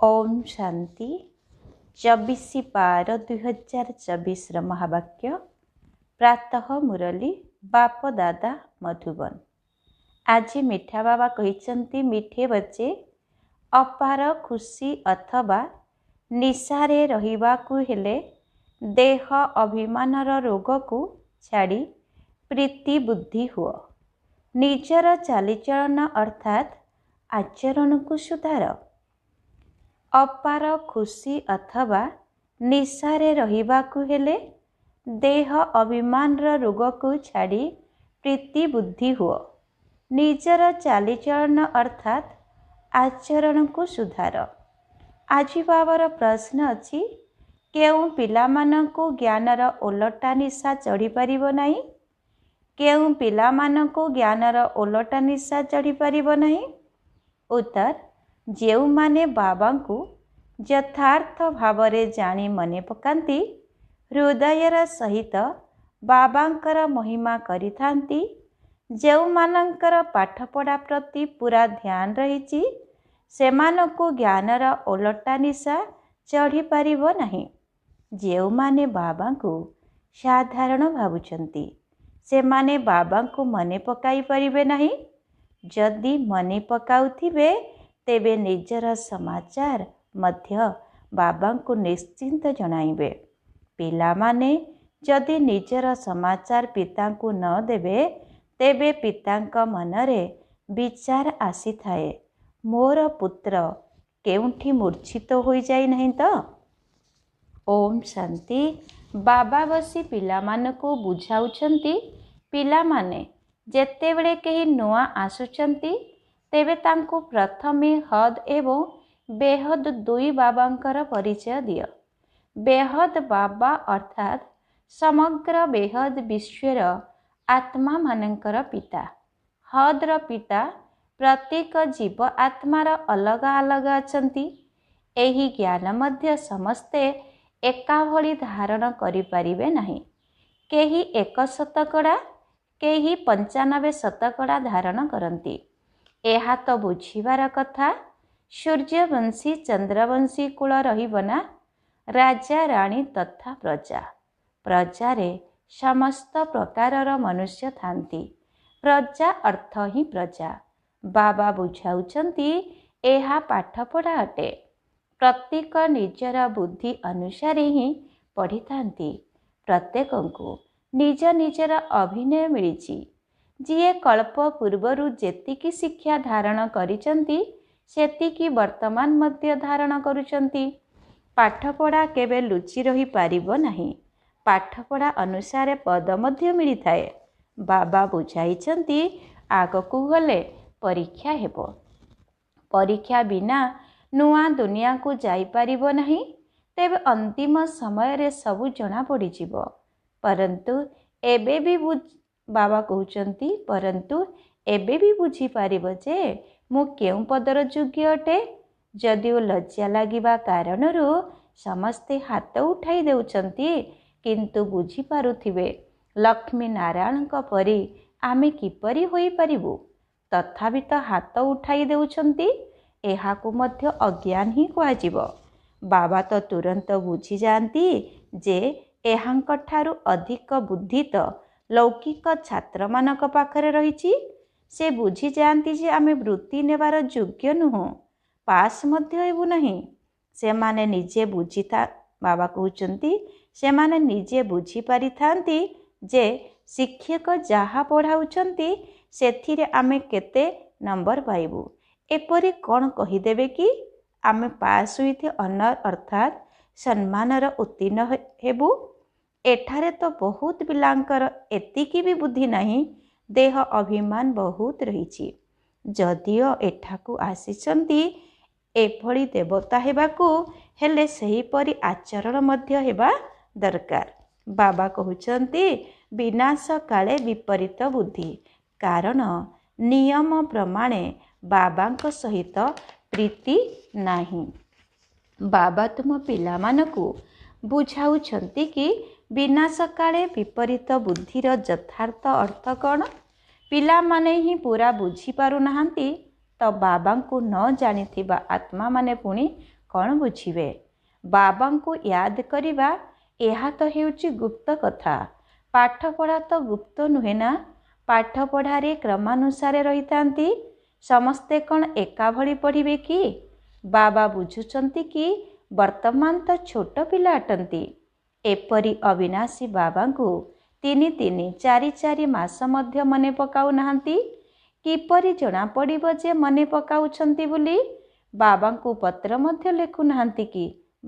ओम शांति 24/12/2024 महावाक्य प्रातः मुरली बाप दादा मधुबन। आज मिठा बाबा कहते मिठे बच्चे अपार खुशी अथवा निशारे रहिबाकु हेले देह अभिमानर रोग को छाड़ी प्रीति बुद्धि हुआ। निजर चालीचलन अर्थात आचरण को सुधार। अपार खुशी अथवा निशारे रहिबाकु हेले देह अभिमानर रोग को छाड़ी प्रीति बुद्धि हुआ। निजर चालीचलन अर्थात आचरण को सुधार। आज बाबार प्रश्न अच्छी केउं पिलामानंकु ज्ञानर ओलटा निशा चढ़ी पारिबो नाही? केउं पिलामानंकु ज्ञानर ओलटा निशा चढ़ी पारिबो नाही? उत्तर जेउ माने बाबा को यथार्थ भावरे जानी मने पकांती हृदयर सहित बाबांकर महिमा करिथांती, जेउ मानंकर पाठपढ़ा प्रति पूरा ध्यान रहिछि सेमानकु ज्ञानर ओलटा निशा चढ़ी पारिबो नाही। जेउ माने बाबा को साधारण भावुचंती सेमाने बाबा को मने पकाई परिबे नाही। जदि मने पकाउथिबे तेबे निजर समाचार मध्य बाबा को निश्चिंत जणाइबे। पिला माने जदि निजर समाचार पिता को न देबे तेबे पितांक मनरे विचार आसी थाए, मोर पुत्र केउठी मूर्छित होई जाई नहीं तो। ओम शांति। बाबा बसी पिला मानकु बुझाउछंती पिला माने जेतेबेले केही नुआ आसुचंती तेबे तांको प्रथमे हद एवं बेहद दुई बाबांकर परिचय दियो। बेहद बाबा अर्थात समग्र बेहद विश्वर आत्मा मानंकर पिता। हद्र पिता प्रत्येक जीव आत्मार अलगा अलगा अछंती। एही ज्ञान मध्य समस्ते एका भली धारण करि परिबे नाही। केही 1 शतकड़ा केही 95 शतकड़ा धारण करती। एहा तो बुझिबार कथा। सूर्यवंशी चंद्रवंशी कुल रहिबो ना? राजा राणी तथा प्रजा। प्रजारे समस्त प्रकारर मनुष्य थांती। प्रजा अर्थ ही प्रजा। बाबा बुझाउछंती एहा पाठपढ़ा अटे। प्रत्येक निजर बुद्धि अनुसार ही पढ़ी थांती। प्रत्येकंकु निज निजर अभिनय मिलिछि। जिए कल्प पूर्वरु जेतिकी शिक्षा धारण करिचंती सेतिकी वर्तमान मध्य धारण करुचंती। पाठपढ़ा केबे लुचि रही पारिबो नाही। पाठपढ़ा अनुसार पद मध्य मिली थाए। बाबा बुझाइचंती आगकु गले परीक्षा हेबो। परीक्षा बिना नुआ दुनिया को जाई पारिबो नाही। तेबे अंतिम समय रे सबु जणा पड़ी जिवो। परंतु एबे भी बाबा कहउचंती परंतु एबे भी बुझी पारिबो जे मु केउ पदर योग्य अटे। जदिओ लज्जा लागिबा कारणरू समस्ते हाथ उठाई देउचंती किंतु बुझी पारुथिबे लक्ष्मी नारायण परी आमे किपरि होई पारिबु। तथापि तो हाथ उठाई देउचंती। एहाकु मध्य अज्ञान ही कुआजिबो। बाबा तो तुरंत बुझी जाती जे एहांक ठारू अधिक बुद्धि तो लौकिक छात्र मानक पाखरे रहिछि। से बुझी जाती जे आमे वृत्ति नेबार योग्य नुह, पास मध्य हेबु नहीं। से माने निजे बुझिता बाबा कहउचंती से माने निजे बुझी पारि थांती जे शिक्षक जहा पढ़ाउचंती सेथिरे आमे केते नंबर पाइबु। एपरि कौन कहीदेवे कि आमे पास हुई अनर अर्थात सम्मानर उत्तीर्ण हेबु। एठारे तो बहुत पिलांकर एतिकी भी बुद्धि नहीं। देह अभिमान बहुत रहिछि। जदिओ एठाकु आसिचंती एभली देवता हेबाकु हेले सही परी आचरण मध्य हेबा दरकार। बाबा कहउचंती विनाश काले विपरीत बुद्धि। कारण नियम प्रमाणे बाबांक सहित प्रीति नाही। बाबा तुम पिला मानकु बुझाउछंती कि विनाश काले विपरीत बुद्धिर यथार्थ अर्थ कौन? पिला माने ही पूरा बुझी पारु नाहांती तो बाबा को न जानिथिबा आत्मा माने पुणी କ'ଣ ବୁଝିବେ? ବାବାଙ୍କୁ ୟାଦ କରିବା ଏହା ତ ହେଉଛି ଗୁପ୍ତ କଥା। ପାଠପଢ଼ା ତ ଗୁପ୍ତ ନୁହେଁ ନା। ପାଠପଢ଼ାରେ କ୍ରମାନୁସାରେ ରହିଥାନ୍ତି। ସମସ୍ତେ କ'ଣ ଏକା ଭଳି ପଢ଼ିବେ କି? ବାବା ବୁଝୁଛନ୍ତି କି ବର୍ତ୍ତମାନ ତ ଛୋଟ ପିଲା ଅଟନ୍ତି। ଏପରି ଅବିନାଶୀ ବାବାଙ୍କୁ 3 ମାସ ମଧ୍ୟ ମନେ ପକାଉନାହାନ୍ତି। କିପରି ଜଣାପଡ଼ିବ ଯେ ମନେ ପକାଉଛନ୍ତି ବୋଲି? ବାବାଙ୍କୁ ପତ୍ର ମଧ୍ୟ ଲେଖୁନାହାନ୍ତି କି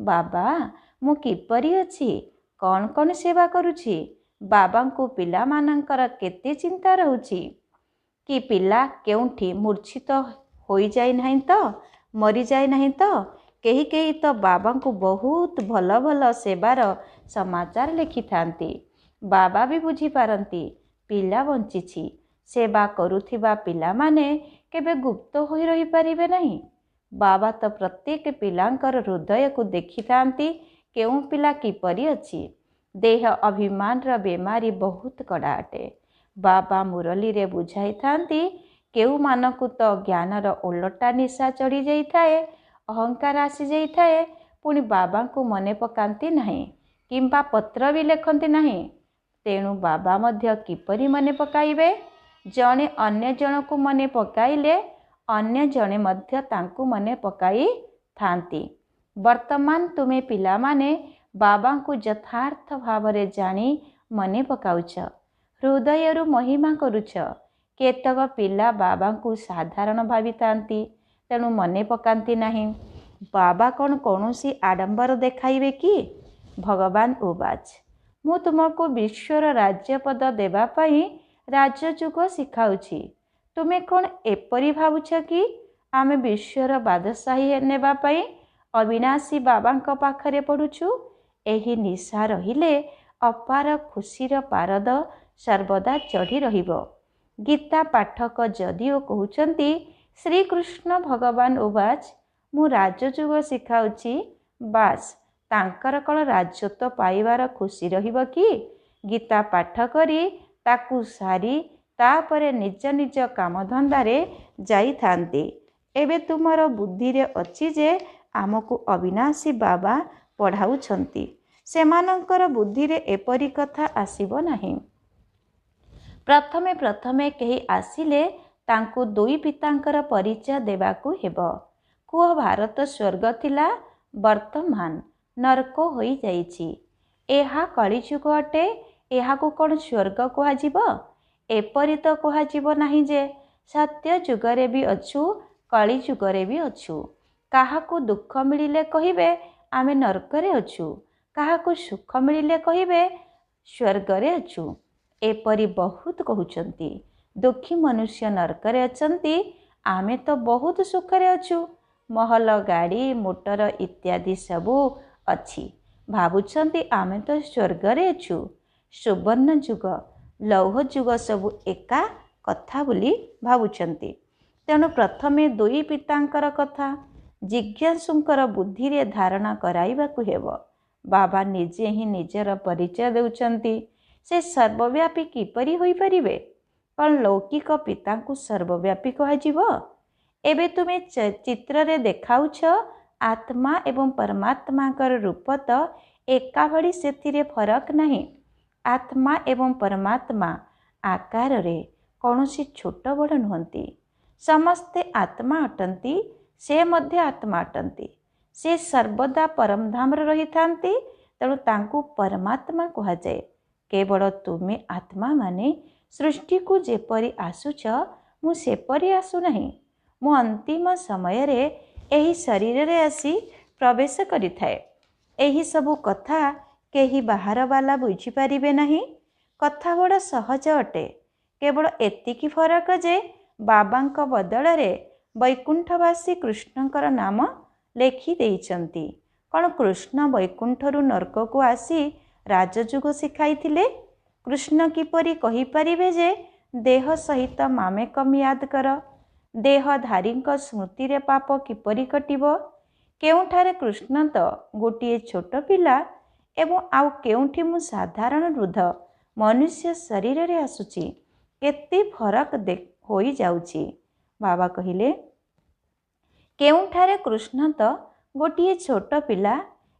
ବାବା ମୁଁ କିପରି ଅଛି, କ'ଣ କ'ଣ ସେବା କରୁଛି? ବାବାଙ୍କୁ ପିଲାମାନଙ୍କର କେତେ ଚିନ୍ତା ରହୁଛି କି ପିଲା କେଉଁଠି ମୂର୍ଚ୍ଛିତ ହୋଇଯାଇ ନାହିଁ ତ, ମରିଯାଇ ନାହିଁ ତ? କେହି କେହି ତ ବାବାଙ୍କୁ ବହୁତ ଭଲ ଭଲ ସେବାର ସମାଚାର ଲେଖିଥାନ୍ତି। ବାବା ବି ବୁଝିପାରନ୍ତି ପିଲା ବଞ୍ଚିଛି। ସେବା କରୁଥିବା ପିଲାମାନେ କେବେ ଗୁପ୍ତ ହୋଇ ରହିପାରିବେ ନାହିଁ। ବାବା ତ ପ୍ରତ୍ୟେକ ପିଲାଙ୍କର ହୃଦୟକୁ ଦେଖିଥାନ୍ତି କେଉଁ ପିଲା କିପରି ଅଛି। ଦେହ ଅଭିମାନର ବେମାରୀ ବହୁତ କଡ଼ା ଅଟେ। ବାବା ମୁରଲୀରେ ବୁଝାଇଥାନ୍ତି କେଉଁମାନଙ୍କୁ ତ ଜ୍ଞାନର ଓଲଟା ନିଶା ଚଢ଼ି ଯାଇଥାଏ, ଅହଙ୍କାର ଆସିଯାଇଥାଏ, ପୁଣି ବାବାଙ୍କୁ ମନେ ପକାନ୍ତି ନାହିଁ କିମ୍ବା ପତ୍ର ବି ଲେଖନ୍ତି ନାହିଁ। ତେଣୁ ବାବା ମଧ୍ୟ କିପରି ମନେ ପକାଇବେ? ଜଣେ ଅନ୍ୟ ଜଣକୁ ମନେ ପକାଇଲେ ଅନ୍ୟ ଜଣେ ମଧ୍ୟ ତାଙ୍କୁ ମନେ ପକାଇଥାନ୍ତି। ବର୍ତ୍ତମାନ ତୁମେ ପିଲାମାନେ ବାବାଙ୍କୁ ଯଥାର୍ଥ ଭାବରେ ଜାଣି ମନେ ପକାଉଛ, ହୃଦୟରୁ ମହିମା କରୁଛ। କେତେକ ପିଲା ବାବାଙ୍କୁ ସାଧାରଣ ଭାବିଥାନ୍ତି, ତେଣୁ ମନେ ପକାନ୍ତି ନାହିଁ। ବାବା କ'ଣ କୌଣସି ଆଡ଼ମ୍ବର ଦେଖାଇବେ କି? ଭଗବାନ ଉବାଚ, ମୁଁ ତୁମକୁ ବିଶ୍ୱର ରାଜ୍ୟପଦ ଦେବା ପାଇଁ ରାଜଯୁଗ ଶିଖାଉଛି। ତୁମେ କ'ଣ ଏପରି ଭାବୁଛ କି ଆମେ ବିଶ୍ୱର ବାଦଶାହୀ ନେବା ପାଇଁ ଅବିନାଶୀ ବାବାଙ୍କ ପାଖରେ ପଢ଼ୁଛୁ? ଏହି ନିଶା ରହିଲେ ଅପାର ଖୁସିର ପାରଦ ସର୍ବଦା ଚଢ଼ି ରହିବ। ଗୀତା ପାଠକ ଯଦିଓ କହୁଛନ୍ତି ଶ୍ରୀକୃଷ୍ଣ ଭଗବାନ ଉବାଚ, ମୁଁ ରାଜଯୁଗ ଶିଖାଉଛି, ବାସ୍ ତାଙ୍କର କ'ଣ ରାଜତ୍ୱ ପାଇବାର ଖୁସି ରହିବ କି? ଗୀତା ପାଠ କରି ତାକୁ ସାରି ତାପରେ ନିଜ ନିଜ କାମଧନ୍ଦାରେ ଯାଇଥାନ୍ତି। ଏବେ ତୁମର ବୁଦ୍ଧିରେ ଅଛି ଯେ ଆମକୁ ଅବିନାଶୀ ବାବା ପଢ଼ାଉଛନ୍ତି। ସେମାନଙ୍କର ବୁଦ୍ଧିରେ ଏପରି କଥା ଆସିବ ନାହିଁ। ପ୍ରଥମେ ପ୍ରଥମେ କେହି ଆସିଲେ ତାଙ୍କୁ ଦୁଇ ପିତାଙ୍କର ପରିଚୟ ଦେବାକୁ ହେବ। କୁହ ଭାରତ ସ୍ୱର୍ଗ ଥିଲା, ବର୍ତ୍ତମାନ ନର୍କ ହୋଇଯାଇଛି। ଏହା କଳିଯୁଗ ଅଟେ, ଏହାକୁ କ'ଣ ସ୍ୱର୍ଗ କୁହାଯିବ? ଏପରି ତ କୁହାଯିବ ନାହିଁ ଯେ ସତ୍ୟ ଯୁଗରେ ବି ଅଛୁ, କଳି ଯୁଗରେ ବି ଅଛୁ। କାହାକୁ ଦୁଃଖ ମିଳିଲେ କହିବେ ଆମେ ନର୍କରେ ଅଛୁ, କାହାକୁ ସୁଖ ମିଳିଲେ କହିବେ ସ୍ୱର୍ଗରେ ଅଛୁ। ଏପରି ବହୁତ କହୁଛନ୍ତି। ଦୁଃଖୀ ମନୁଷ୍ୟ ନର୍କରେ ଅଛନ୍ତି, ଆମେ ତ ବହୁତ ସୁଖରେ ଅଛୁ। ମହଲ, ଗାଡ଼ି, ମୋଟର ଇତ୍ୟାଦି ସବୁ ଅଛି। ଭାବୁଛନ୍ତି ଆମେ ତ ସ୍ୱର୍ଗରେ ଅଛୁ। ସୁବର୍ଣ୍ଣ ଯୁଗ, ଲୌହ ଯୁଗ ସବୁ ଏକା କଥା ବୋଲି ଭାବୁଛନ୍ତି। ତେଣୁ ପ୍ରଥମେ ଦୁଇ ପିତାଙ୍କର କଥା ଜିଜ୍ଞାସୁଙ୍କର ବୁଦ୍ଧିରେ ଧାରଣା କରାଇବାକୁ ହେବ। ବାବା ନିଜେ ହିଁ ନିଜର ପରିଚୟ ଦେଉଛନ୍ତି। ସେ ସର୍ବବ୍ୟାପୀ କିପରି ହୋଇପାରିବେ? କ'ଣ ଲୌକିକ ପିତାଙ୍କୁ ସର୍ବବ୍ୟାପୀ କୁହାଯିବ? ଏବେ ତୁମେ ଚିତ୍ରରେ ଦେଖାଉଛ ଆତ୍ମା ଏବଂ ପରମାତ୍ମାଙ୍କର ରୂପ ତ ଏକା ଭଳି, ସେଥିରେ ଫରକ ନାହିଁ। ଆତ୍ମା ଏବଂ ପରମାତ୍ମା ଆକାରରେ କୌଣସି ଛୋଟ ବଡ଼ ନୁହନ୍ତି। ସମସ୍ତେ ଆତ୍ମା ଅଟନ୍ତି, ସେ ମଧ୍ୟ ଆତ୍ମା ଅଟନ୍ତି। ସେ ସର୍ବଦା ପରମଧାମରେ ରହିଥାନ୍ତି, ତେଣୁ ତାଙ୍କୁ ପରମାତ୍ମା କୁହାଯାଏ। କେବଳ ତୁମେ ଆତ୍ମାମାନେ ସୃଷ୍ଟିକୁ ଯେପରି ଆସୁଛ, ମୁଁ ସେପରି ଆସୁନାହିଁ। ମୁଁ ଅନ୍ତିମ ସମୟରେ ଏହି ଶରୀରରେ ଆସି ପ୍ରବେଶ କରିଥାଏ। ଏହି ସବୁ କଥା କେହି ବାହାରବାଲା ବୁଝିପାରିବେ ନାହିଁ। କଥା ବଡ଼ ସହଜ ଅଟେ। କେବଳ ଏତିକି ଫରକ ଯେ ବାବାଙ୍କ ବଦଳରେ ବୈକୁଣ୍ଠବାସୀ କୃଷ୍ଣଙ୍କର ନାମ ଲେଖି ଦେଇଛନ୍ତି। କ'ଣ କୃଷ୍ଣ ବୈକୁଣ୍ଠରୁ ନର୍କକୁ ଆସି ରାଜଯୁଗ ଶିଖାଇଥିଲେ? କୃଷ୍ଣ କିପରି କହିପାରିବେ ଯେ ଦେହ ସହିତ ମାମେକମ୍ ୟାଦ କର? ଦେହଧାରୀଙ୍କ ସ୍ମୃତିରେ ପାପ କିପରି କଟିବ? କେଉଁଠାରେ କୃଷ୍ଣ ତ ଗୋଟିଏ ଛୋଟ ପିଲା ଏବଂ ଆଉ କେଉଁଠି ମୁଁ ସାଧାରଣ ବୃଦ୍ଧ ମନୁଷ୍ୟ ଶରୀରରେ ଆସୁଛି। କେତେ ଫରକ ହୋଇଯାଉଛି। ବାବା କହିଲେ କେଉଁଠାରେ କୃଷ୍ଣ ତ ଗୋଟିଏ ଛୋଟ ପିଲା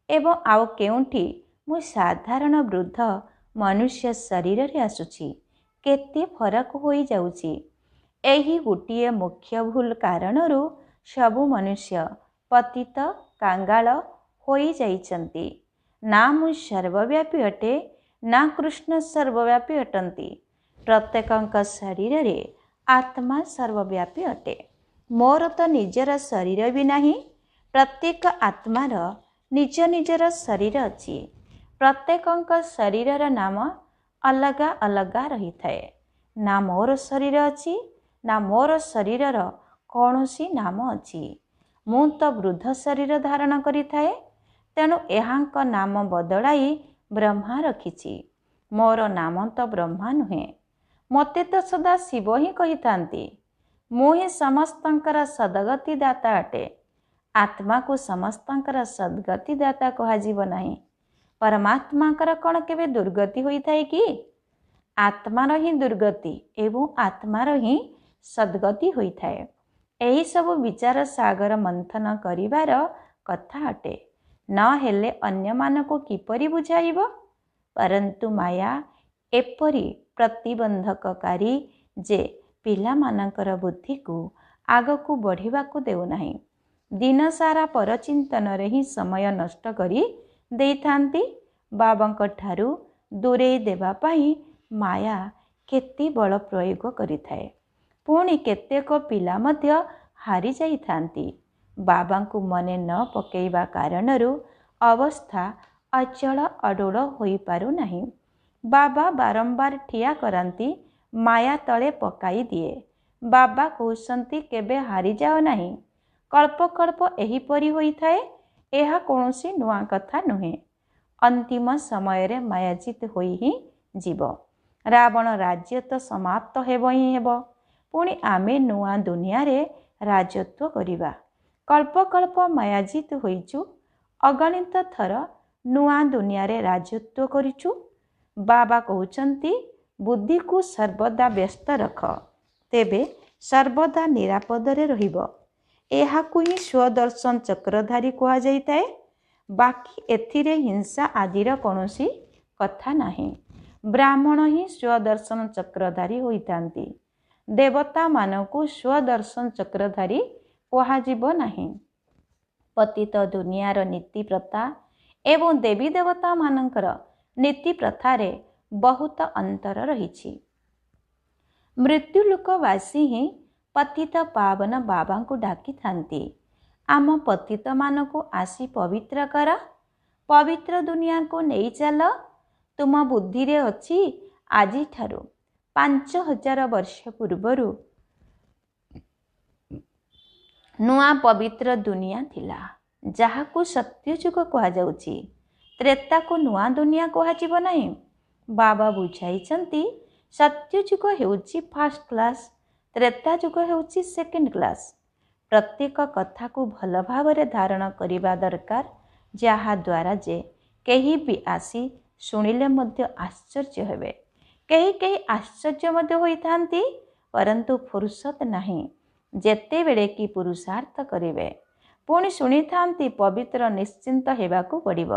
ଏବଂ ଆଉ କେଉଁଠି ମୁଁ ସାଧାରଣ ବୃଦ୍ଧ ମନୁଷ୍ୟ ଶରୀରରେ ଆସୁଛି। କେତେ ଫରକ ହୋଇଯାଉଛି। ଏହି ଗୋଟିଏ ମୁଖ୍ୟ ଭୁଲ କାରଣରୁ ସବୁ ମନୁଷ୍ୟ ପତିତ କାଙ୍ଗାଳ ହୋଇଯାଇଛନ୍ତି। ନା ମୁଁ ସର୍ବବ୍ୟାପୀ ଅଟେ, ନା କୃଷ୍ଣ ସର୍ବବ୍ୟାପୀ ଅଟନ୍ତି। ପ୍ରତ୍ୟେକଙ୍କ ଶରୀରରେ ଆତ୍ମା ସର୍ବବ୍ୟାପୀ ଅଟେ। ମୋର ତ ନିଜର ଶରୀର ବି ନାହିଁ। ପ୍ରତ୍ୟେକ ଆତ୍ମାର ନିଜ ନିଜର ଶରୀର ଅଛି। ପ୍ରତ୍ୟେକଙ୍କ ଶରୀରର ନାମ ଅଲଗା ଅଲଗା ରହିଥାଏ। ନା ମୋର ଶରୀର ଅଛି, ନା ମୋର ଶରୀରର କୌଣସି ନାମ ଅଛି। ମୁଁ ତ ବୃଦ୍ଧ ଶରୀର ଧାରଣ କରିଥାଏ, ତେଣୁ ଏହାଙ୍କ ନାମ ବଦଳାଇ ବ୍ରହ୍ମା ରଖିଛି। ମୋର ନାମ ତ ବ୍ରହ୍ମା ନୁହେଁ। ମୋତେ ତ ସଦା ଶିବ ହିଁ କହିଥାନ୍ତି। ମୁଁ ହିଁ ସମସ୍ତଙ୍କର ସଦ୍ଗତି ଦାତା ଅଟେ। ଆତ୍ମାକୁ ସମସ୍ତଙ୍କର ସଦ୍ଗତି ଦାତା କୁହାଯିବ ନାହିଁ। ପରମାତ୍ମାଙ୍କର କ'ଣ କେବେ ଦୁର୍ଗତି ହୋଇଥାଏ କି? ଆତ୍ମାର ହିଁ ଦୁର୍ଗତି ଏବଂ ଆତ୍ମାର ହିଁ ସଦ୍ଗତି ହୋଇଥାଏ। ଏହିସବୁ ବିଚାର ସାଗର ମନ୍ଥନ କରିବାର କଥା ଅଟେ। ନ ହେଲେ ଅନ୍ୟମାନଙ୍କୁ କିପରି ବୁଝାଇବ? ପରନ୍ତୁ ମାୟା ଏପରି ପ୍ରତିବନ୍ଧକକାରୀ ଯେ ପିଲାମାନଙ୍କର ବୁଦ୍ଧିକୁ ଆଗକୁ ବଢ଼ିବାକୁ ଦେଉନାହିଁ। ଦିନସାରା ପରଚିନ୍ତନରେ ହିଁ ସମୟ ନଷ୍ଟ କରି ଦେଇଥାନ୍ତି। ବାବାଙ୍କ ଠାରୁ ଦୂରେଇ ଦେବା ପାଇଁ ମାୟା କେତେ ବଳ ପ୍ରୟୋଗ କରିଥାଏ। ପୁଣି କେତେକ ପିଲା ମଧ୍ୟ ହାରି ଯାଇଥାନ୍ତି। ବାବାଙ୍କୁ ମନେ ନ ପକାଇବା କାରଣରୁ ଅବସ୍ଥା ଅଚଳ ଅଡୋଳ ହୋଇପାରୁନାହିଁ। ବାବା ବାରମ୍ବାର ଠିଆ କରାନ୍ତି, ମାୟା ତଳେ ପକାଇ ଦିଏ। ବାବା କହୁଛନ୍ତି କେବେ ହାରିଯାଅ ନାହିଁ। କଳ୍ପ କଳ୍ପ ଏହିପରି ହୋଇଥାଏ। ଏହା କୌଣସି ନୂଆ କଥା ନୁହେଁ। ଅନ୍ତିମ ସମୟରେ ମାୟାଜିତ ହୋଇ ହିଁ ଯିବ। ରାବଣ ରାଜ୍ୟ ତ ସମାପ୍ତ ହେବ ହିଁ ହେବ। ପୁଣି ଆମେ ନୂଆ ଦୁନିଆରେ ରାଜତ୍ୱ କରିବା। କଳ୍ପ କଳ୍ପ ମାୟାଜିତ ହୋଇଛୁ। ଅଗଣିତ ଥର ନୂଆ ଦୁନିଆରେ ରାଜତ୍ୱ କରିଛୁ। ବାବା କହୁଛନ୍ତି ବୁଦ୍ଧିକୁ ସର୍ବଦା ବ୍ୟସ୍ତ ରଖ, ତେବେ ସର୍ବଦା ନିରାପଦରେ ରହିବ। ଏହାକୁ ହିଁ ସ୍ୱଦର୍ଶନ ଚକ୍ରଧାରୀ କୁହାଯାଇଥାଏ। ବାକି ଏଥିରେ ହିଂସା ଆଦିର କୌଣସି କଥା ନାହିଁ। ବ୍ରାହ୍ମଣ ହିଁ ସ୍ୱଦର୍ଶନ ଚକ୍ରଧାରୀ ହୋଇଥାନ୍ତି। ଦେବତାମାନଙ୍କୁ ସ୍ୱଦର୍ଶନ ଚକ୍ରଧାରୀ କୁହାଯିବ ନାହିଁ। ପତିତ ଦୁନିଆର ନୀତି ପ୍ରଥା ଏବଂ ଦେବୀ ଦେବତାମାନଙ୍କର ନୀତି ପ୍ରଥାରେ ବହୁତ ଅନ୍ତର ରହିଛି। ମୃତ୍ୟୁଲୋକବାସୀ ହିଁ ପତିତ ପାବନ ବାବାଙ୍କୁ ଡାକିଥାନ୍ତି, ଆମ ପତିତମାନଙ୍କୁ ଆସି ପବିତ୍ର କର, ପବିତ୍ର ଦୁନିଆକୁ ନେଇ ଚାଲ। ତୁମ ବୁଦ୍ଧିରେ ଅଛି ଆଜିଠାରୁ 5000 ବର୍ଷ ପୂର୍ବରୁ ନୂଆ ପବିତ୍ର ଦୁନିଆ ଥିଲା, ଯାହାକୁ ସତ୍ୟଯୁଗ କୁହାଯାଉଛି। ତ୍ରେତାକୁ ନୂଆ ଦୁନିଆ କୁହାଯିବ ନାହିଁ। ବାବା ବୁଝାଇଛନ୍ତି ସତ୍ୟଯୁଗ ହେଉଛି ଫାଷ୍ଟ କ୍ଲାସ୍, ତ୍ରେତା ଯୁଗ ହେଉଛି ସେକେଣ୍ଡ କ୍ଲାସ୍। ପ୍ରତ୍ୟେକ କଥାକୁ ଭଲ ଭାବରେ ଧାରଣ କରିବା ଦରକାର, ଯାହାଦ୍ୱାରା ଯେ କେହି ବି ଆସି ଶୁଣିଲେ ମଧ୍ୟ ଆଶ୍ଚର୍ଯ୍ୟ ହେବେ। କେହି କେହି ଆଶ୍ଚର୍ଯ୍ୟ ମଧ୍ୟ ହୋଇଥାନ୍ତି, ପରନ୍ତୁ ଫୁରୁସତ ନାହିଁ ଯେତେବେଳେ କି ପୁରୁଷାର୍ଥ କରିବେ। ପୁଣି ଶୁଣିଥାନ୍ତି ପବିତ୍ର ନିଶ୍ଚିନ୍ତ ହେବାକୁ ପଡ଼ିବ।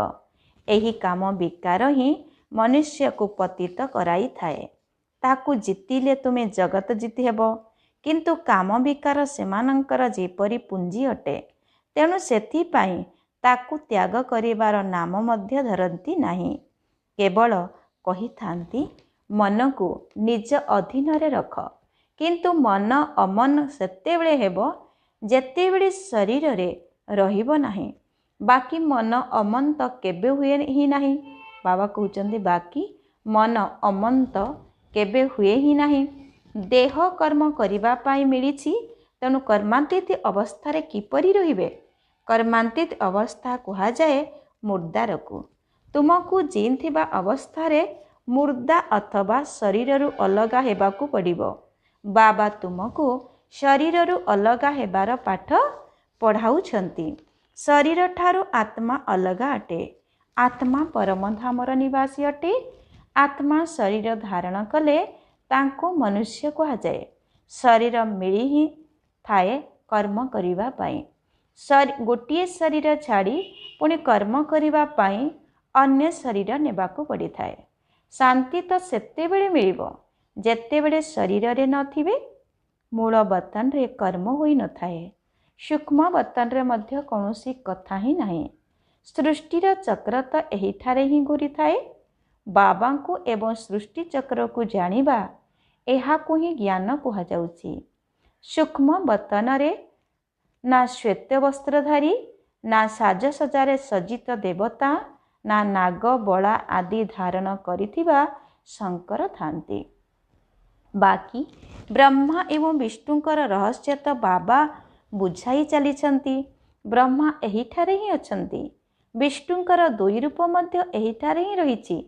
ଏହି କାମ ବିକାର ହିଁ ମନୁଷ୍ୟକୁ ପତିତ କରାଇଥାଏ। ତାକୁ ଜିତିଲେ ତୁମେ ଜଗତ ଜିତି ହେବ। କିନ୍ତୁ କାମ ବିକାର ସେମାନଙ୍କର ଯେପରି ପୁଞ୍ଜି ଅଟେ, ତେଣୁ ସେଥିପାଇଁ ତାକୁ ତ୍ୟାଗ କରିବାର ନାମ ମଧ୍ୟ ଧରନ୍ତି ନାହିଁ। କେବଳ କହିଥାନ୍ତି ମନକୁ ନିଜ ଅଧୀନରେ ରଖ। କିନ୍ତୁ ମନ ଅମନ ସେତେବେଳେ ହେବ ଯେତେବେଳେ ଶରୀରରେ ରହିବ ନାହିଁ। ବାକି ମନ ଅମନ ତ କେବେ ହୁଏ ହିଁ ନାହିଁ। ବାବା କହୁଛନ୍ତି ବାକି ମନ ଅମନ ତ କେବେ ହୁଏ ହିଁ ନାହିଁ। ଦେହ କର୍ମ କରିବା ପାଇଁ ମିଳିଛି, ତେଣୁ କର୍ମାତୀତ ଅବସ୍ଥାରେ କିପରି ରହିବେ? କର୍ମାତୀତ ଅବସ୍ଥା କୁହାଯାଏ ମୁର୍ଦାରକୁ। ତୁମକୁ ଜିଇଁଥିବା ଅବସ୍ଥାରେ ମୁର୍ଦା ଅଥବା ଶରୀରରୁ ଅଲଗା ହେବାକୁ ପଡ଼ିବ। ବାବା ତୁମକୁ ଶରୀରରୁ ଅଲଗା ହେବାର ପାଠ ପଢ଼ାଉଛନ୍ତି। ଶରୀରଠାରୁ ଆତ୍ମା ଅଲଗା ଅଟେ। ଆତ୍ମା ପରମଧାମର ନିବାସୀ ଅଟେ। ଆତ୍ମା ଶରୀର ଧାରଣ କଲେ ତାଙ୍କୁ ମନୁଷ୍ୟ କୁହାଯାଏ। ଶରୀର ମିଳି ହିଁ ଥାଏ କର୍ମ କରିବା ପାଇଁ। गोटे शरीर छाड़ी पुणी कर्म करने पाई अन्य शरीर नेबाकू पड़ी थाए। शांति तो सेतेबेले मिलिबो जेतेबेले शरीर रे नथिबे मूल बतन रे कर्म होई न थाए। सूक्ष्म बतन रे मध्य कौनसी कथा ही नहीं। सृष्टिर चक्र तो एही ठारे ही घूरी थाए। बाबा को एवं सृष्टि चक्र को जानिबा एहा को ही ज्ञान कुहा जाउची। सूक्ष्म बतन रे ना श्वेत वस्त्रधारी ना साजसज्जार सज्जित देवता ना नाग बला आदि धारण करिथिबा शंकर थांती। बाकी ब्रह्मा एवं विष्णुकर रहस्य तो बाबा बुझाई चलीछंती। ब्रह्मा एहिठारे ही अछंती। विष्णुकर दुई रूप मध्य एहिठारे ही रहिछि।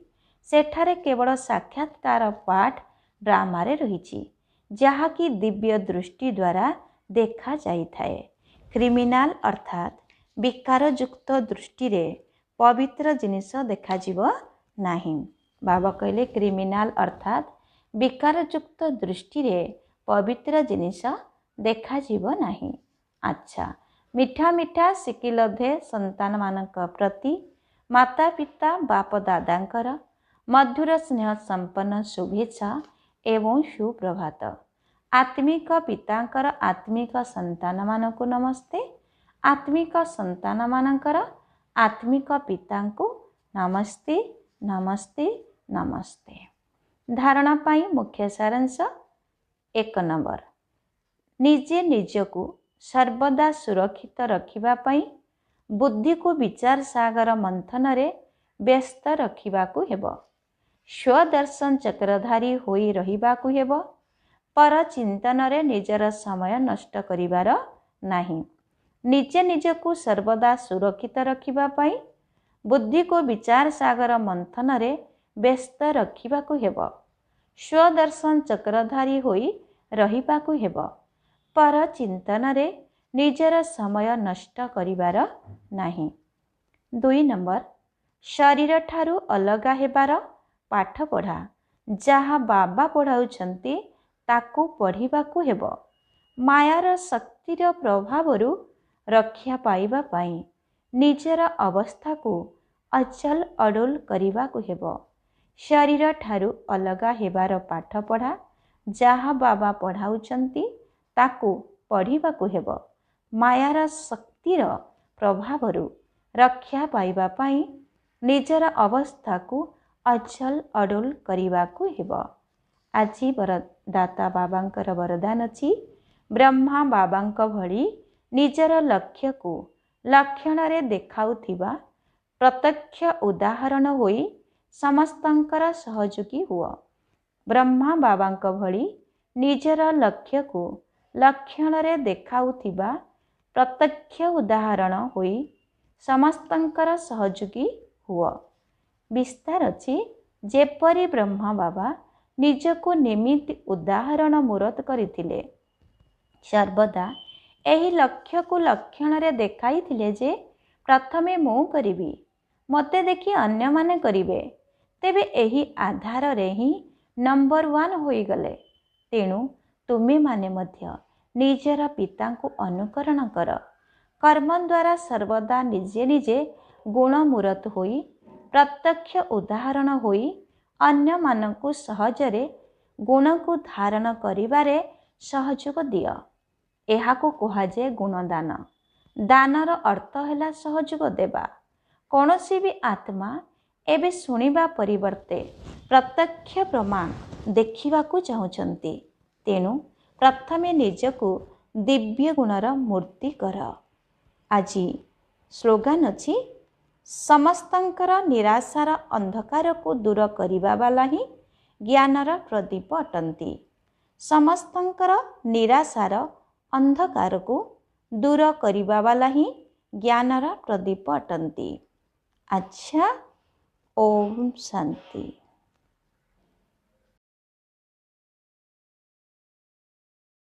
सेठारे केवल साक्षात्कार पाठ ड्रामारे रहिछि जहाँकि दिव्य दृष्टि द्वारा देखा जाई थाए। क्रिमिनाल अर्थात विकारयुक्त दृष्टि रे पवित्र जिनिस देखा जीव नाही। बाबा कहले क्रिमिनाल अर्थात विकारयुक्त दृष्टि रे पवित्र जिनिस देखा जीव नाही। अच्छा, मिठा मिठा शिकिलधे संतान मानक प्रति माता पिता बाप दादांकर मधुर स्नेह संपन्न शुभेच्छा एवं सुप्रभात। आत्मिक पितांकर आत्मिक संतान मानक नमस्ते। आत्मिक संतान मानकर आत्मिक पितांको नमस्ते नमस्ते नमस्ते। धारणा पाई मुख्य सारांश। 1 नंबर, निजे निजको सर्वदा सुरक्षित रखिबा पाई बुद्धि को विचार सागर मंथन रे व्यस्त रखिबाकू हेबो। स्वदर्शन चक्रधारी होई रहिबाकू हेबो। पर चिंतन रे निजर समय नष्ट करिबार नाही। निजे निजको सर्वदा सुरक्षित रखिबा पाई बुद्धि को विचार सागर मंथन रे व्यस्त रखिबाकू हेबो। स्वदर्शन चक्रधारी होई रहिबाकू हेबो। पर चिंतन रे निजर समय नष्ट करिबार नाही। 2 नंबर, शरीर ठारू अलगा हेबार पाठ पढ़ा। जहाँ बाबा पढ़ाउछंती ताकू पढ़िबाकू हेबो। मायार शक्तिर प्रभावरु रक्षा पाइबा पाई निजर अवस्था को अचल अडोल करिबाकू हेबो। शरीर ठारू अलगा हेबार पाठ पढ़ा। जहाँ बाबा पढ़ाउछंती ताकू पढ़िबाकू हेबो। मायार शक्तिर प्रभावरु रक्षा पाइबा पाई निजर अवस्था को अचल अडोल करिबाकू हेबो। आजी वरदाता बाबांकर वरदान अछि, ब्रह्मा बाबांक भली निजर लक्ष्य को लक्षण रे देखाउथिबा प्रत्यक्ष उदाहरण होई समस्तंकर सहयोगी हुआ। ब्रह्मा बाबांक भली निजर लक्ष्य को लक्षण रे देखाउथिबा प्रत्यक्ष उदाहरण होई समस्तंकर सहयोगी हुआ। विस्तार अछि, जेपरि ब्रह्मा बाबा निजको निमित्त उदाहरण मूरत करिथिले, सर्वदा एही लक्ष्य को लक्षण रे देखाइथिले जे प्रथमे मु करिबी, मते देखि अन्य माने करिवे, तेबे एही आधार रे ही नंबर 1 होई गले। तेणु तुमे माने मध्य निजर पिता को अनुकरण कर। कर्म द्वारा सर्वदा निजे निजे गुण मूरत होई प्रत्यक्ष उदाहरण होई अन्य मानकु सहजरे गुण को धारण करिबारे सहयोग दिय। एहाको कुहाजे गुणदान। दानर अर्थ हैला सहयोग देबा। कौनसी भी आत्मा एबे सुनिबा परिवर्ते प्रत्यक्ष प्रमाण देखिबाकू चाहुचंती। तेणु प्रथमे निजको दिव्य गुणर मूर्ति कर। आजी स्लोगान अछि, समस्तंकर निराशार अंधकार को दूर करिबा वाला ही ज्ञानर प्रदीप अटंती। समस्तंकर निराशार अंधकार को दूर करिबा वाला ही ज्ञानर प्रदीप अटंती। अच्छा, ओम शांति।